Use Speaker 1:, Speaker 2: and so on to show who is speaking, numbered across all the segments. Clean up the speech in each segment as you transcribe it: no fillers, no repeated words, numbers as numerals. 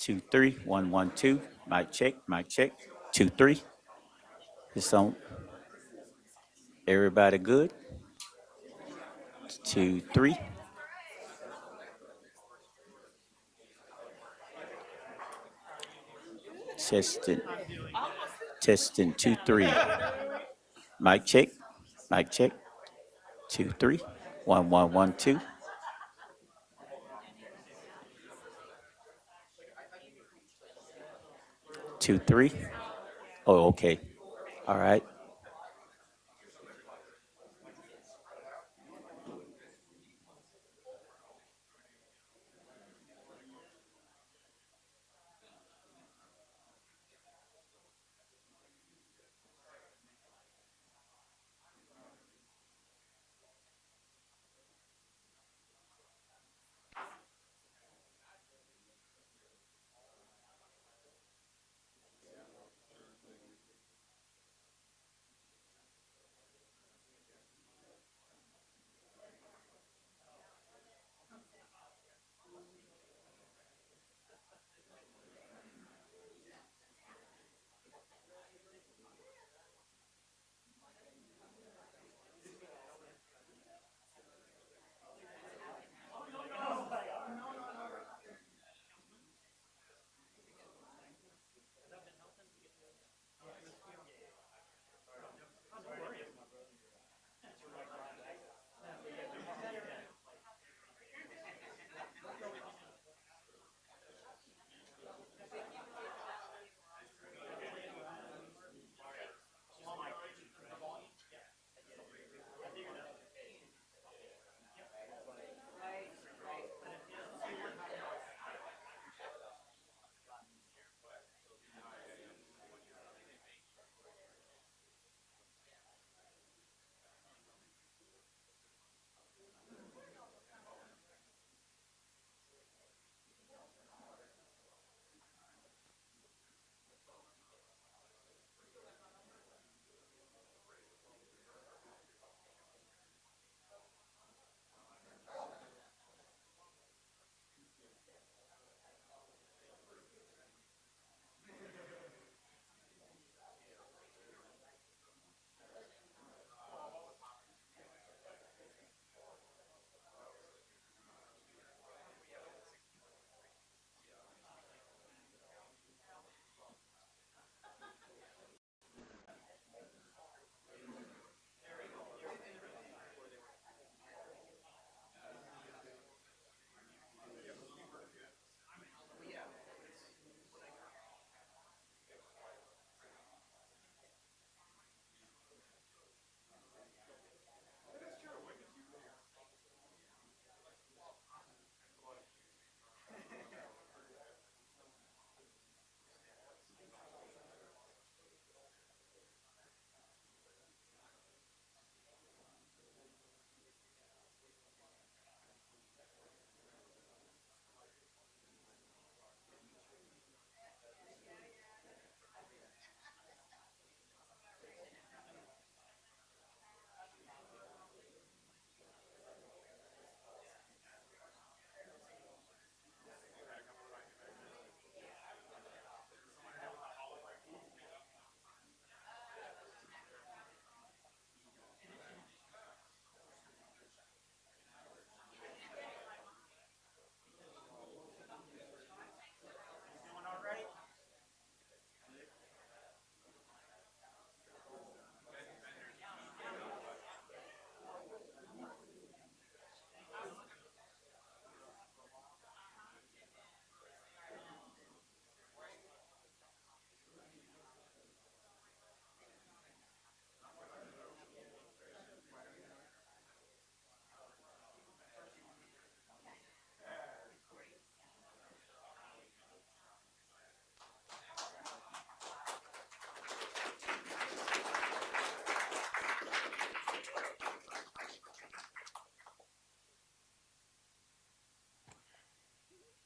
Speaker 1: 2, 3, 1, 1, 2. Mic check, mic check. 2, 3. It's on. Everybody good? 2, 3. Testing, testing. 2, 3. Mic check, mic check. 2, 3. 1, 1, 1, 2. 2, 3. Oh, okay. All right.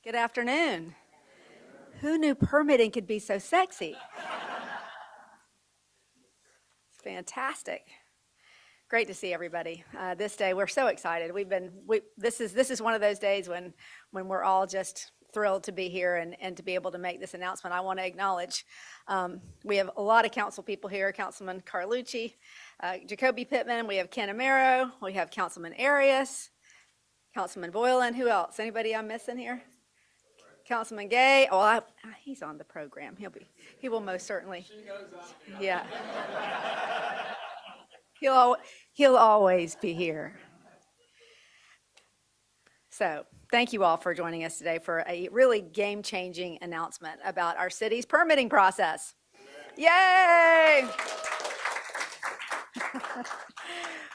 Speaker 2: Good afternoon. Who knew permitting could be so sexy? It's fantastic. Great to see everybody this day. We're so excited. This is one of those days when we're all just thrilled to be here and to be able to make this announcement. I want to acknowledge we have a lot of council people here, Councilman Carlucci, Jacoby Pittman, we have Ken Amaro, we have Councilman Arias, Councilman Boylan, who else? Anybody I'm missing here? Councilman Gay, oh, he's on the program. He will most certainly. Yeah. He'll always be here. So thank you all for joining us today for a really game-changing announcement about our city's permitting process. Yay!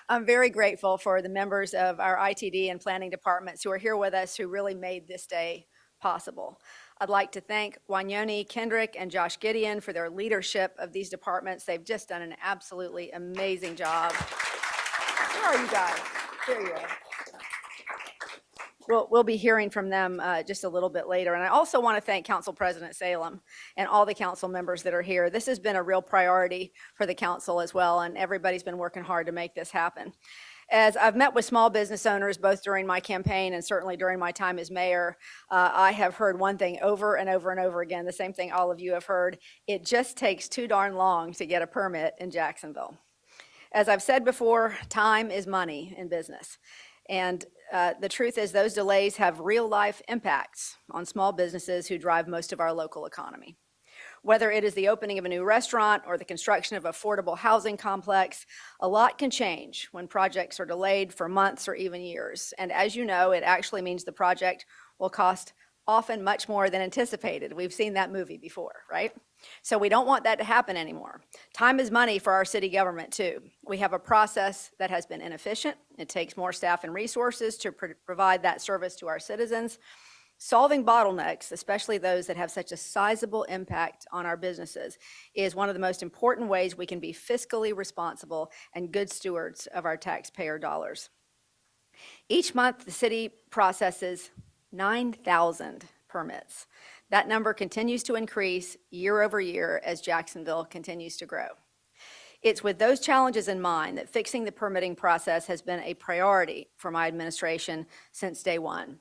Speaker 2: I'm very grateful for the members of our ITD and planning departments who are here with us who really made this day possible. I'd like to thank Wanyoni Kendrick and Josh Gideon for their leadership of these departments. They've just done an absolutely amazing job. Where are you guys? There you are. We'll be hearing from them just a little bit later. And I also want to thank Council President Salem and all the council members that are here. This has been a real priority for the council as well, and everybody's been working hard to make this happen. As I've met with small business owners, both during my campaign and certainly during my time as mayor, I have heard one thing over and over and over again, the same thing all of you have heard. It just takes too darn long to get a permit in Jacksonville. As I've said before, time is money in business. And the truth is those delays have real life impacts on small businesses who drive most of our local economy. Whether it is the opening of a new restaurant or the construction of affordable housing complex, a lot can change when projects are delayed for months or even years. And as you know, it actually means the project will cost often much more than anticipated. We've seen that movie before, right? So we don't want that to happen anymore. Time is money for our city government too. We have a process that has been inefficient. It takes more staff and resources to provide that service to our citizens. Solving bottlenecks, especially those that have such a sizable impact on our businesses, is one of the most important ways we can be fiscally responsible and good stewards of our taxpayer dollars. Each month, the city processes 9,000 permits. That number continues to increase year over year as Jacksonville continues to grow. It's with those challenges in mind that fixing the permitting process has been a priority for my administration since day one.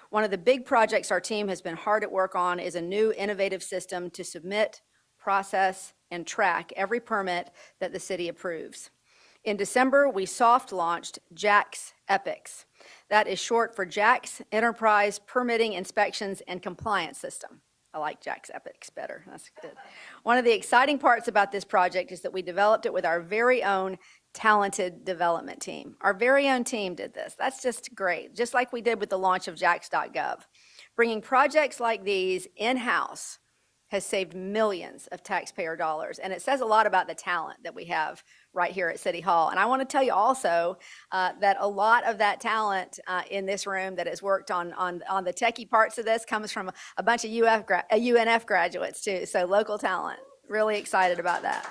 Speaker 2: One of the big projects our team has been hard at work on is a new innovative system to submit, process, and track every permit that the city approves. In December, we soft launched JAXEPICS. That is short for JAX Enterprise Permitting Inspections and Compliance System. I like JAXEPICS better. That's good. One of the exciting parts about this project is that we developed it with our very own talented development team. Our very own team did this. That's just great, just like we did with the launch of jax.gov. Bringing projects like these in-house has saved millions of taxpayer dollars, and it says a lot about the talent that we have right here at City Hall. And I want to tell you also that a lot of that talent in this room that has worked on the techie parts of this comes from a bunch of UNF graduates too, so local talent. Really excited about that.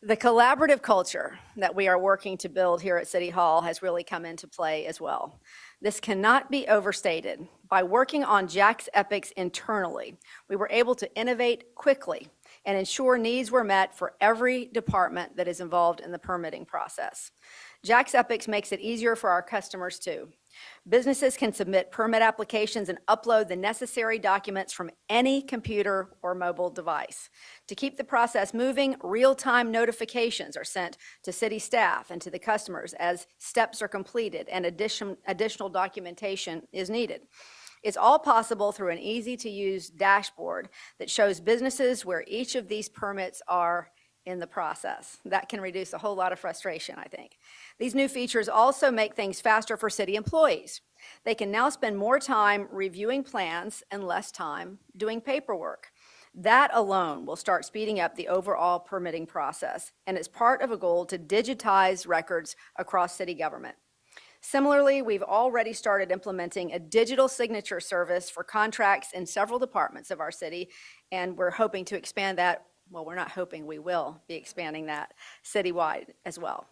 Speaker 2: The collaborative culture that we are working to build here at City Hall has really come into play as well. This cannot be overstated. By working on JAXEPICS internally, we were able to innovate quickly and ensure needs were met for every department that is involved in the permitting process. JAXEPICS makes it easier for our customers too. Businesses can submit permit applications and upload the necessary documents from any computer or mobile device. To keep the process moving, real-time notifications are sent to city staff and to the customers as steps are completed and additional documentation is needed. It's all possible through an easy-to-use dashboard that shows businesses where each of these permits are in the process. That can reduce a whole lot of frustration, I think. These new features also make things faster for city employees. They can now spend more time reviewing plans and less time doing paperwork. That alone will start speeding up the overall permitting process, and it's part of a goal to digitize records across city government. Similarly, we've already started implementing a digital signature service for contracts in several departments of our city, and we're hoping to expand that. Well, we're not hoping, we will be expanding that citywide as well.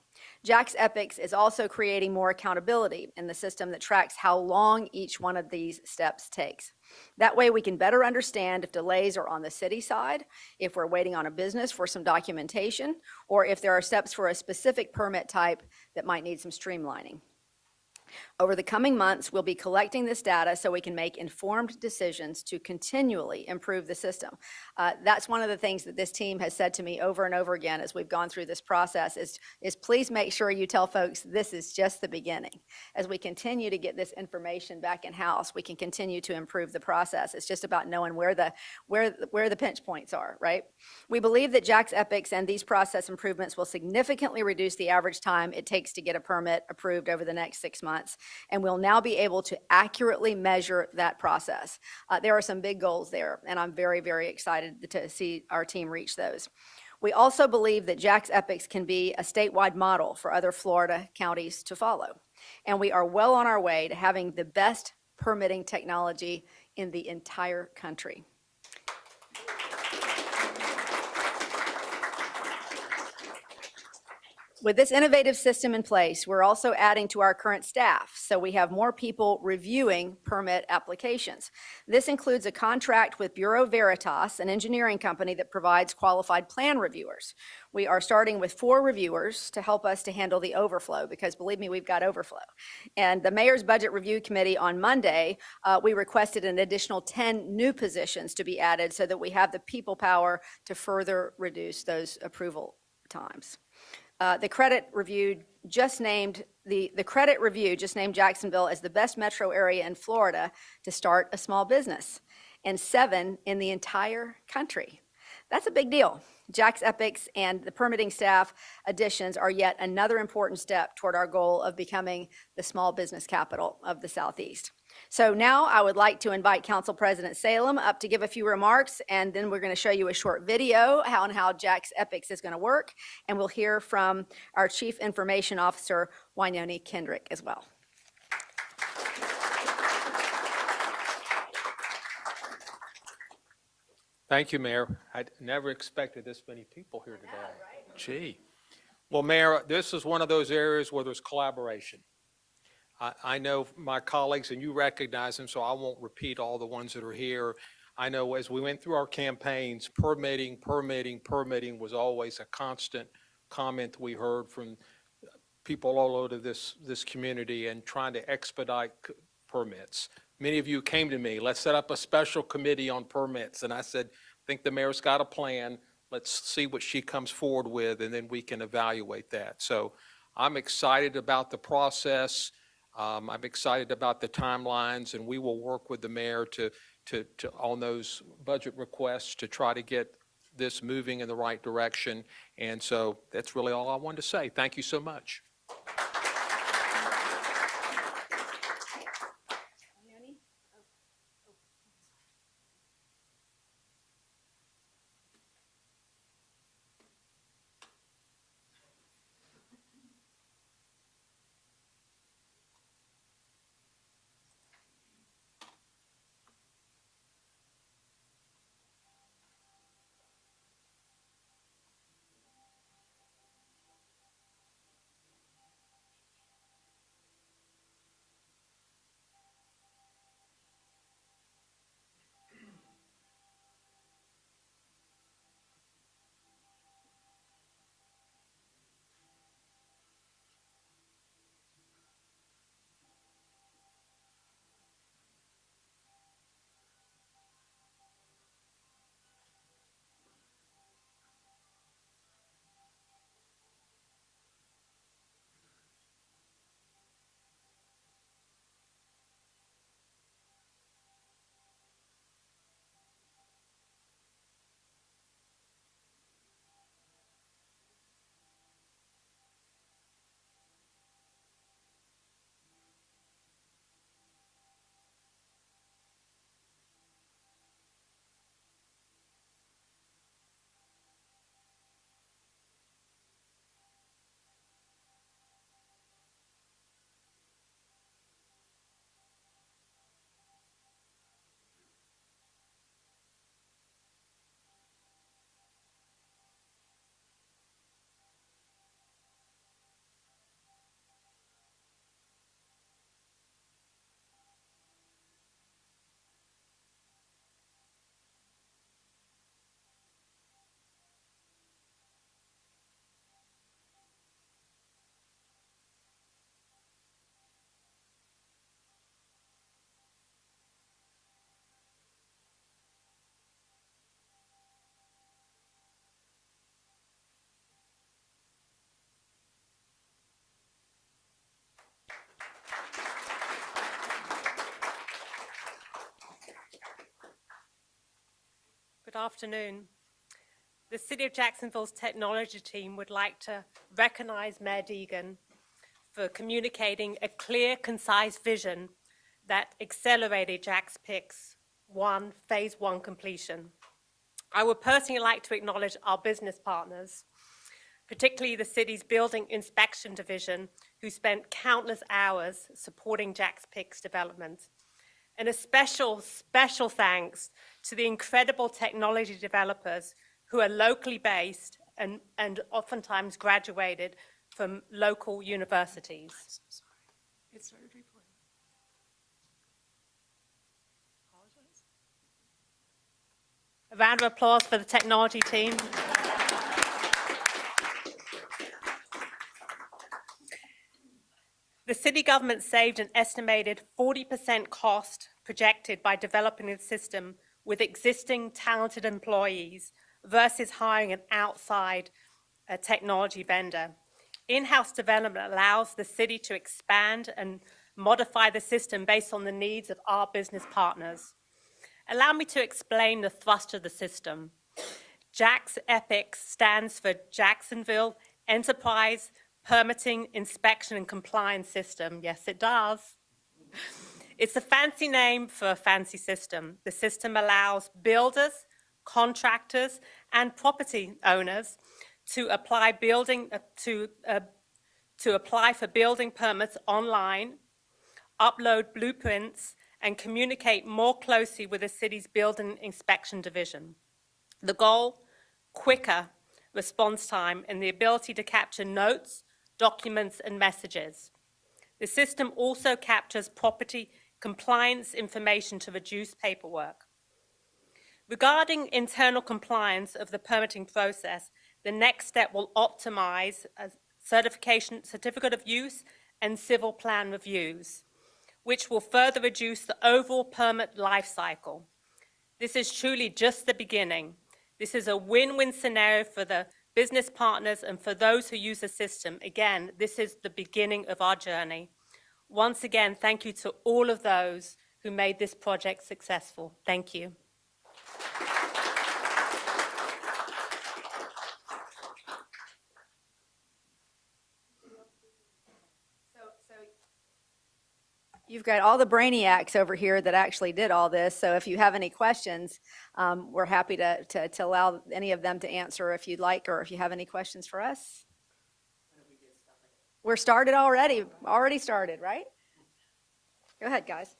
Speaker 2: JAXEPICS is also creating more accountability in the system that tracks how long each one of these steps takes. That way we can better understand if delays are on the city side, if we're waiting on a business for some documentation, or if there are steps for a specific permit type that might need some streamlining. Over the coming months, we'll be collecting this data so we can make informed decisions to continually improve the system. That's one of the things that this team has said to me over and over again as we've gone through this process is please make sure you tell folks this is just the beginning. As we continue to get this information back in-house, we can continue to improve the process. It's just about knowing where the pinch points are, right? We believe that JAXEPICS and these process improvements will significantly reduce the average time it takes to get a permit approved over the next 6 months, and we'll now be able to accurately measure that process. There are some big goals there, and I'm very, very excited to see our team reach those. We also believe that JAXEPICS can be a statewide model for other Florida counties to follow, and we are well on our way to having the best permitting technology in the entire country. With this innovative system in place, we're also adding to our current staff, so we have more people reviewing permit applications. This includes a contract with Bureau Veritas, an engineering company that provides qualified plan reviewers. We are starting with 4 reviewers to help us to handle the overflow, because believe me, we've got overflow. And the Mayor's Budget Review Committee on Monday, we requested an additional 10 new positions to be added so that we have the people power to further reduce those approval times. The credit review just named Jacksonville as the best metro area in Florida to start a small business, and 7 in the entire country. That's a big deal. JAXEPICS and the permitting staff additions are yet another important step toward our goal of becoming the small business capital of the Southeast. So now I would like to invite Council President Salem up to give a few remarks, and then we're going to show you a short video on how JAXEPICS is going to work, and we'll hear from our Chief Information Officer, Wynoni Kendrick, as well.
Speaker 3: Thank you, Mayor. I never expected this many people here today. Gee. Well, Mayor, this is one of those areas where there's collaboration. I know my colleagues, and you recognize them, so I won't repeat all the ones that are here. I know as we went through our campaigns, permitting was always a constant comment we heard from people all over this community, and trying to expedite permits. Many of you came to me, let's set up a special committee on permits. And I said, I think the mayor's got a plan. Let's see what she comes forward with, and then we can evaluate that. So I'm excited about the process. I'm excited about the timelines, and we will work with the mayor to on those budget requests to try to get this moving in the right direction. And so that's really all I wanted to say. Thank you so much.
Speaker 4: Good afternoon. The City of Jacksonville's technology team would like to recognize Mayor Deegan for communicating a clear, concise vision that accelerated JAXEPICS Phase 1 completion. I would personally like to acknowledge our business partners, particularly the city's Building Inspection Division, who spent countless hours supporting JAXEPICS development. And a special thanks to the incredible technology developers who are locally based and oftentimes graduated from local universities.
Speaker 5: I'm so sorry. It started recording. Apologize.
Speaker 4: A round of applause for the technology team. The city government saved an estimated 40% cost projected by developing the system with existing talented employees versus hiring an outside technology vendor. In-house development allows the city to expand and modify the system based on the needs of our business partners. Allow me to explain the thrust of the system. JAXEPICS stands for Jacksonville Enterprise Permitting, Inspection, and Compliance System. Yes, it does. It's a fancy name for a fancy system. The system allows builders, contractors, and property owners to apply for building permits online, upload blueprints, and communicate more closely with the city's Building Inspection Division. The goal: quicker response time and the ability to capture notes, documents, and messages. The system also captures property compliance information to reduce paperwork. Regarding internal compliance of the permitting process, the next step will optimize a certificate of use and civil plan reviews, which will further reduce the overall permit lifecycle. This is truly just the beginning. This is a win-win scenario for the business partners and for those who use the system. Again, this is the beginning of our journey. Once again, thank you to all of those who made this project successful. Thank you.
Speaker 2: You've got all the brainiacs over here that actually did all this, so if you have any questions, we're happy to allow any of them to answer if you'd like, or if you have any questions for us. We're started already started, right? Go ahead, guys.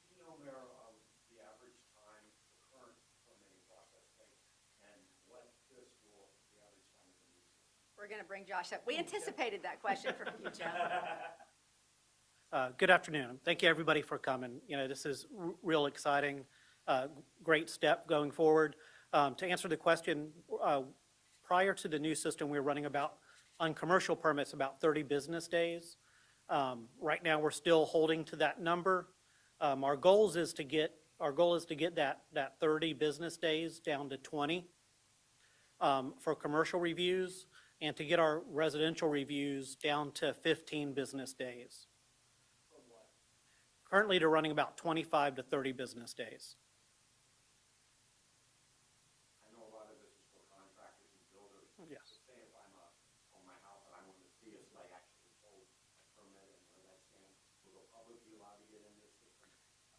Speaker 6: Do you know, Mayor, the average time the current permitting process takes, and what this will, the average time of the new system?
Speaker 2: We're going to bring Josh up. We anticipated that question from you, Jeff.
Speaker 7: Good afternoon. Thank you, everybody, for coming. You know, this is real exciting, great step going forward. To answer the question, prior to the new system, we were running on commercial permits, about 30 business days. Right now, we're still holding to that number. Our goal is to get that 30 business days down to 20 for commercial reviews, and to get our residential reviews down to 15 business days. Currently, they're running about 25 to 30 business days.
Speaker 6: I know a lot of this is for contractors and builders.
Speaker 7: Yes.
Speaker 6: Say if I'm on my house and I want to see if I actually sold a permit and where that stands, will the public be allowed to get in this system?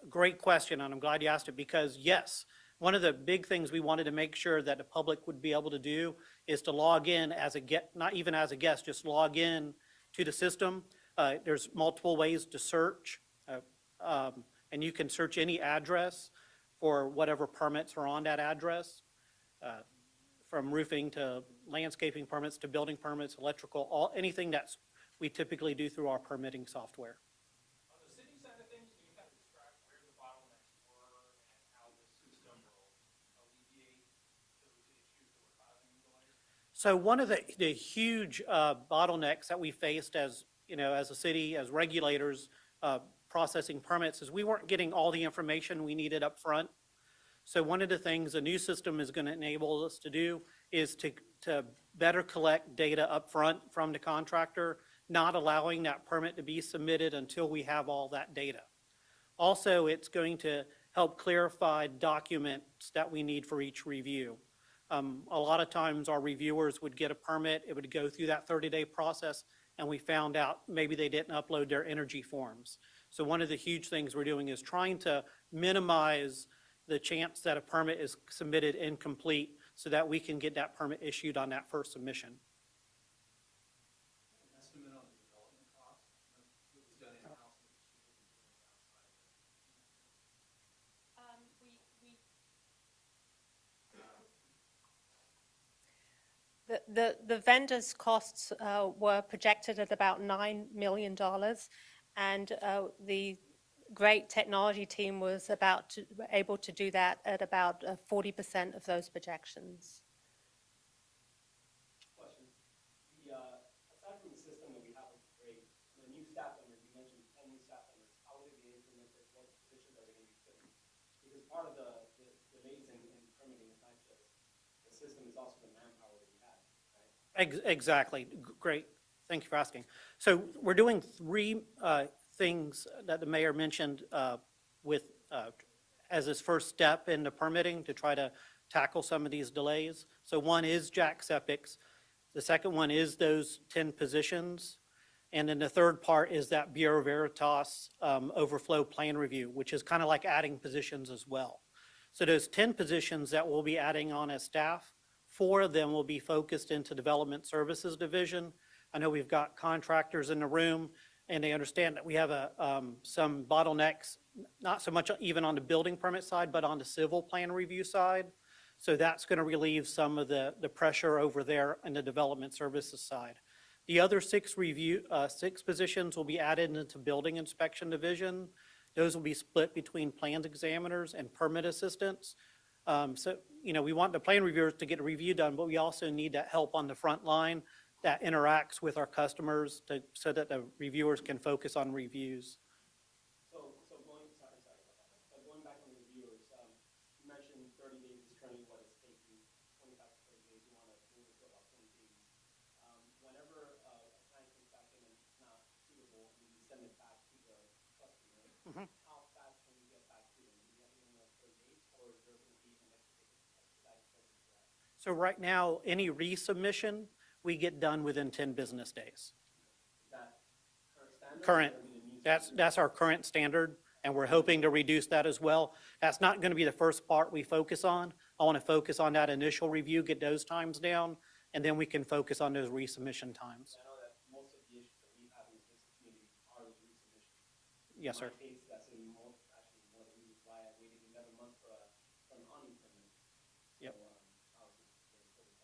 Speaker 7: Great question, and I'm glad you asked it, because yes, one of the big things we wanted to make sure that the public would be able to do is to log in as a guest, not even as a guest, just log in to the system. There's multiple ways to search. And you can search any address for whatever permits are on that address, from roofing to landscaping permits to building permits, electrical, anything that we typically do through our permitting software.
Speaker 8: On the city side of things, can you kind of describe where the bottlenecks were and how the system will alleviate those issues that were causing delays?
Speaker 7: So one of the huge bottlenecks that we faced as a city, as regulators, processing permits, is we weren't getting all the information we needed up front. So one of the things the new system is going to enable us to do is to better collect data up front from the contractor, not allowing that permit to be submitted until we have all that data. Also, it's going to help clarify documents that we need for each review. A lot of times our reviewers would get a permit, it would go through that 30-day process, and we found out maybe they didn't upload their energy forms. So one of the huge things we're doing is trying to minimize the chance that a permit is submitted incomplete so that we can get that permit issued on that first submission.
Speaker 8: An estimate on the development cost that was done in-house and
Speaker 4: The vendor's costs were projected at about $9 million, and the great technology team was able to do that at about 40% of those projections.
Speaker 9: Question. Aside from the system that we have with Great, the new staff members, you mentioned 10 new staff members, how will they be implemented? What positions are they going to be filling? Because part of the delays in permitting is not just the system, it's also the manpower that we have, right?
Speaker 7: Exactly. Great. Thank you for asking. So we're doing three things that the mayor mentioned as his first step in the permitting to try to tackle some of these delays. So one is JAXEPICS. The second one is those 10 positions. And then the third part is that Bureau Veritas overflow plan review, which is kind of like adding positions as well. So those 10 positions that we'll be adding on as staff, 4 of them will be focused into Development Services Division. I know we've got contractors in the room, and they understand that we have some bottlenecks, not so much even on the building permit side, but on the civil plan review side. So that's going to relieve some of the pressure over there in the Development Services side. The other 6 positions will be added into Building Inspection Division. Those will be split between plans examiners and permit assistants. So, we want the plan reviewers to get a review done, but we also need that help on the front line that interacts with our customers so that the reviewers can focus on reviews.
Speaker 9: So going back on the reviewers, you mentioned 30 days is currently what it's taking, 25 to 30 days, you want to move it to about 20 days. Whenever a client comes back in and it's not suitable, and you send it back to the customer, how fast can we get back to them? Do we have to give them 30 days, or is there going to be an expedited process for that?
Speaker 7: So right now, any resubmission, we get done within 10 business days.
Speaker 9: Is that current standard?
Speaker 7: Current.
Speaker 9: Or is it a new
Speaker 7: That's our current standard, and we're hoping to reduce that as well. That's not going to be the first part we focus on. I want to focus on that initial review, get those times down, and then we can focus on those resubmission times.
Speaker 9: I know that most of the issues that we have in the business community are those resubmissions.
Speaker 7: Yes, sir.
Speaker 9: In my case, that's more the reasons why I waited 11 months for an awning permit.
Speaker 7: Yep.
Speaker 9: So, obviously, there's still the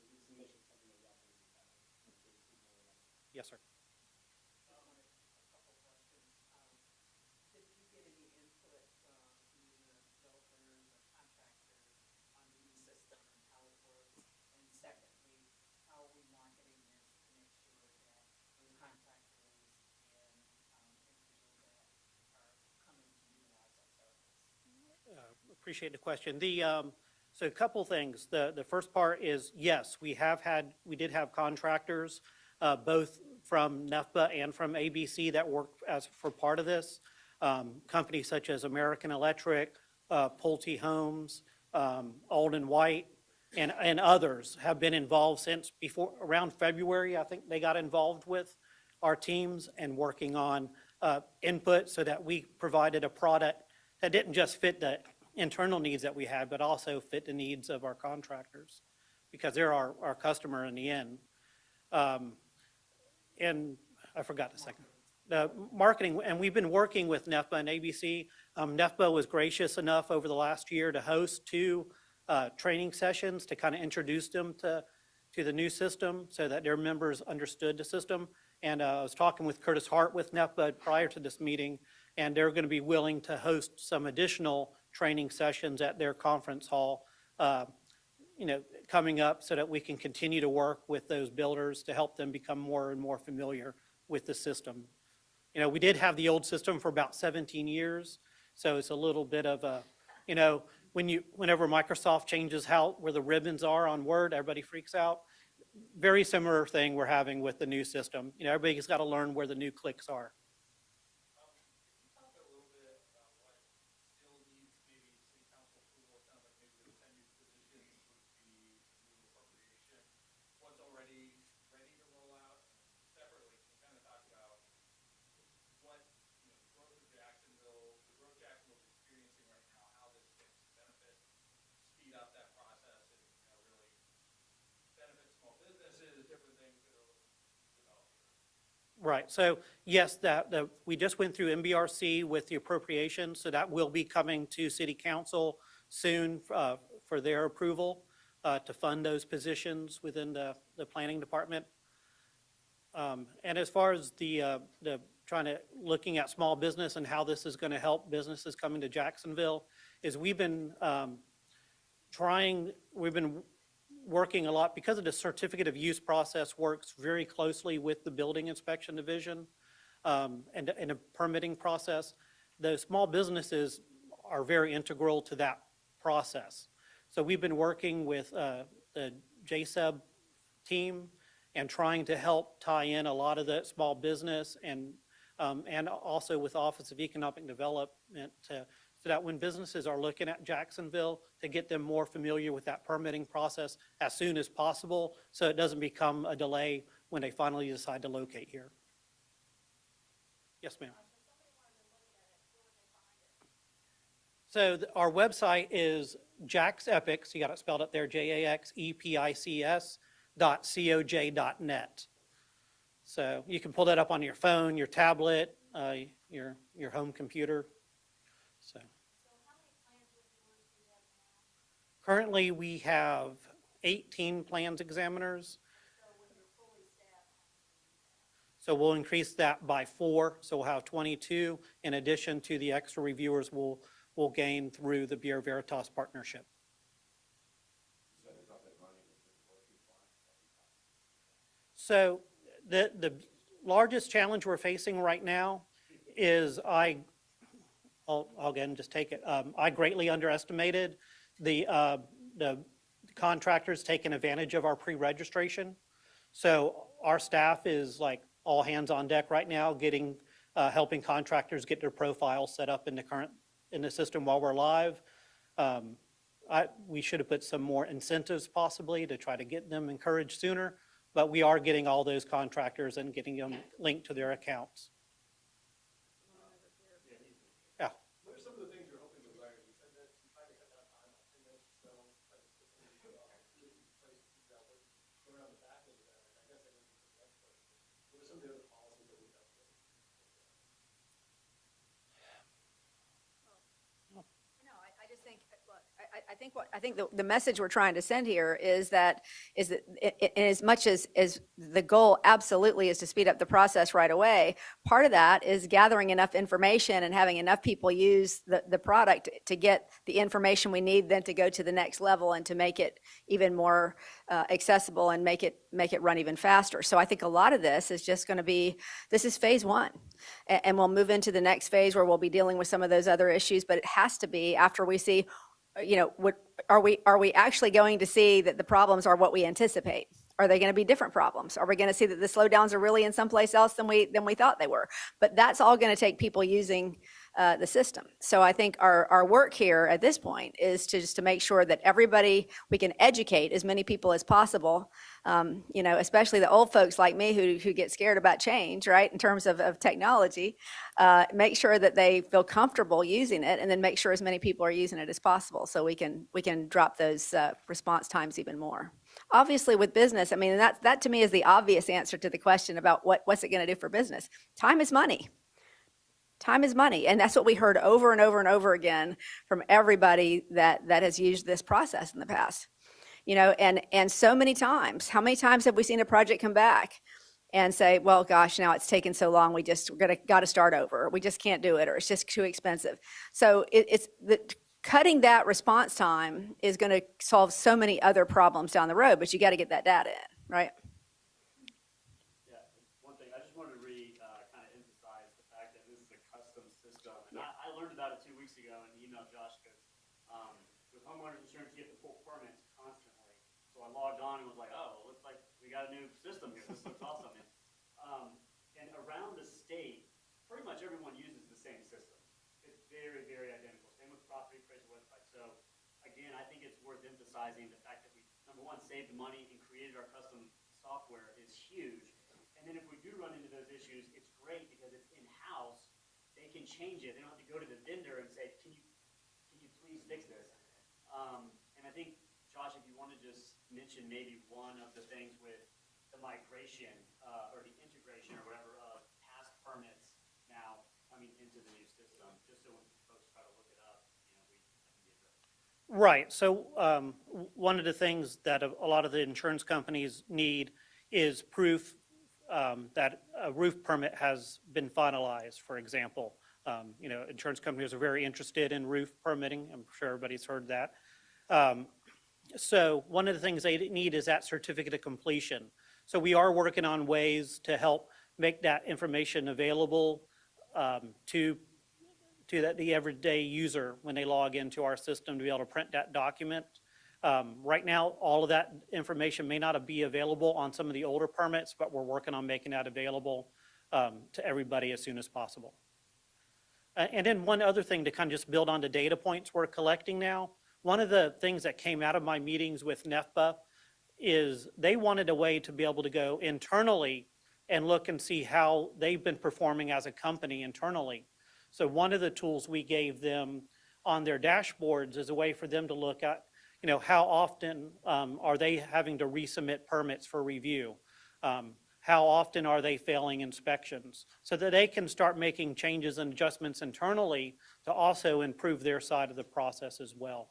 Speaker 9: resubmission is something that we also need to have.
Speaker 7: Yes, sir.
Speaker 5: A couple questions. Did you get any input from either developers or contractors on the new system and how it works? And secondly, how are we marketing this to make sure that those contractors and individuals that are coming to utilize our service?
Speaker 7: Appreciate the question. So a couple things. The first part is, yes, we did have contractors, both from NEFPA and from ABC that worked for part of this. Companies such as American Electric, Pulte Homes, Alden White, and others have been involved since around February. I think they got involved with our teams and working on input so that we provided a product that didn't just fit the internal needs that we had, but also fit the needs of our contractors, because they're our customer in the end. And I forgot the second. The marketing, and we've been working with NEFPA and ABC. NEFPA was gracious enough over the last year to host 2 training sessions to kind of introduce them to the new system so that their members understood the system. And I was talking with Curtis Hart with NEFPA prior to this meeting, and they're going to be willing to host some additional training sessions at their conference hall, coming up so that we can continue to work with those builders to help them become more and more familiar with the system. We did have the old system for about 17 years, so it's a little bit of a, whenever Microsoft changes where the ribbons are on Word, everybody freaks out. Very similar thing we're having with the new system. Everybody's got to learn where the new clicks are.
Speaker 8: Can you talk a little bit about what
Speaker 7: Right, so yes, we just went through MBRC with the appropriation, so that will be coming to city council soon for their approval to fund those positions within the planning department. And as far as the looking at small business and how this is going to help businesses coming to Jacksonville, is we've been working a lot, because of the certificate of use process works very closely with the building inspection division and a permitting process. The small businesses are very integral to that process. So we've been working with the JAXEP team and trying to help tie in a lot of the small business and also with Office of Economic Development so that when businesses are looking at Jacksonville, to get them more familiar with that permitting process as soon as possible, so it doesn't become a delay when they finally decide to locate here. Yes, ma'am. So our website is JAXEPICS, you got it spelled up there, JAXEPICS.coj.net. So you can pull that up on your phone, your tablet, your home computer. So currently, we have 18 plans examiners. So we'll increase that by 4, so we'll have 22, in addition to the extra reviewers we'll gain through the Bureau Veritas partnership. So the largest challenge we're facing right now is I'll again just take it. I greatly underestimated the contractors taking advantage of our pre-registration. So our staff is like all hands on deck right now, helping contractors get their profiles set up in the system while we're live. We should have put some more incentives possibly to try to get them encouraged sooner, but we are getting all those contractors and getting them linked to their accounts. Yeah.
Speaker 9: What are some of the things you're hoping to learn? You said that you're trying to cut down time on attendance, so around the back end of that, I guess I can answer the next question. What are some of the other policies that we've got to get?
Speaker 2: No, I just think, look, I think the message we're trying to send here is that as much as the goal absolutely is to speed up the process right away, part of that is gathering enough information and having enough people use the product to get the information we need then to go to the next level and to make it even more accessible and make it run even faster. So I think a lot of this is just going to be, this is phase 1. And we'll move into the next phase where we'll be dealing with some of those other issues, but it has to be after we see, are we actually going to see that the problems are what we anticipate? Are they going to be different problems? Are we going to see that the slowdowns are really in someplace else than we thought they were? But that's all going to take people using the system. So I think our work here at this point is to make sure that we can educate as many people as possible, especially the old folks like me who get scared about change, right, in terms of technology, make sure that they feel comfortable using it, and then make sure as many people are using it as possible so we can drop those response times even more. Obviously with business, I mean, that to me is the obvious answer to the question about what's it going to do for business. Time is money. Time is money. And that's what we heard over and over and over again from everybody that has used this process in the past. And so many times, how many times have we seen a project come back and say, well, gosh, now it's taken so long, we're got to start over. We just can't do it, or it's just too expensive. So cutting that response time is going to solve so many other problems down the road, but you got to get that data in, right?
Speaker 10: Yeah, one thing, I just wanted to kind of emphasize the fact that this is a custom system. And I learned about it 2 weeks ago and emailed Josh because with homeowners insurance, you have to pull permits constantly. So I logged on and was like, oh, it looks like we got a new system here. This looks awesome. And around the state, pretty much everyone uses the same system. It's very, very identical. Same with property appraisal website. So again, I think it's worth emphasizing the fact that we, number one, saved money and created our custom software is huge. And then if we do run into those issues, it's great because it's in-house. They can change it. They don't have to go to the vendor and say, can you please fix this? And I think, Josh, if you want to just mention maybe one of the things with the migration or the integration or whatever of just so when folks try to look it up, you know, I can be addressed.
Speaker 7: Right, so one of the things that a lot of the insurance companies need is proof that a roof permit has been finalized, for example. You know, insurance companies are very interested in roof permitting. I'm sure everybody's heard that. So one of the things they need is that certificate of completion. So we are working on ways to help make that information available to the everyday user when they log into our system to be able to print that document. Right now, all of that information may not be available on some of the older permits, but we're working on making that available to everybody as soon as possible. And then one other thing to kind of just build on the data points we're collecting now. One of the things that came out of my meetings with NEFPA is they wanted a way to be able to go internally and look and see how they've been performing as a company internally. So one of the tools we gave them on their dashboards is a way for them to look at, you know, how often are they having to resubmit permits for review? How often are they failing inspections? So that they can start making changes and adjustments internally to also improve their side of the process as well.